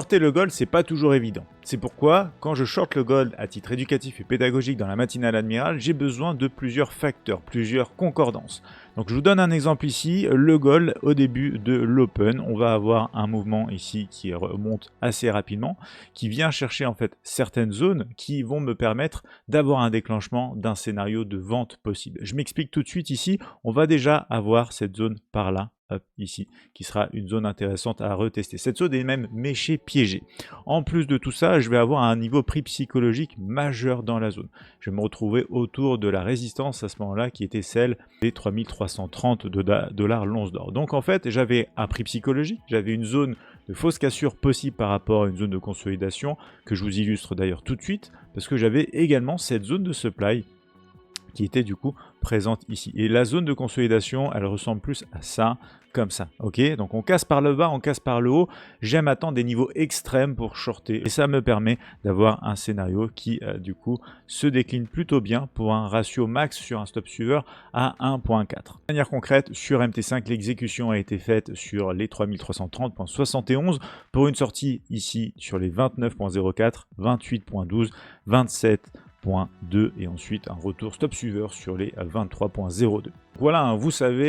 Shorter le gold, c'est pas toujours évident. C'est pourquoi, quand je short le gold à titre éducatif et pédagogique dans la matinale Admiral, j'ai besoin de plusieurs facteurs, plusieurs concordances. Donc je vous donne un exemple ici, le gold au début de l'open, on va avoir un mouvement ici qui remonte assez rapidement, qui vient chercher en fait certaines zones qui vont me permettre d'avoir un déclenchement d'un scénario de vente possible. Je m'explique tout de suite ici, on va déjà avoir cette zone par là, hop, ici, qui sera une zone intéressante à retester. Cette zone est même méchée, piégée. En plus de tout ça, je vais avoir un niveau prix psychologique majeur dans la zone. Je vais me retrouver autour de la résistance à ce moment-là, qui était celle des 3330 $ l'once d'or. Donc en fait, j'avais un prix psychologique, j'avais une zone de fausse cassure possible par rapport à une zone de consolidation, que je vous illustre d'ailleurs tout de suite, parce que j'avais également cette zone de supply qui était du coup présente ici. Et la zone de consolidation, elle ressemble plus à ça, comme ça, ok? Donc on casse par le bas, on casse par le haut. J'aime attendre des niveaux extrêmes pour shorter. Et ça me permet d'avoir un scénario qui, du coup, se décline plutôt bien pour un ratio max sur un stop suiveur à 1.4. De manière concrète, sur MT5, l'exécution a été faite sur les 3330.71 pour une sortie ici sur les 29.04, 28.12, 27.2 et ensuite un retour stop suiveur sur les 23.02. Voilà, hein, vous savez,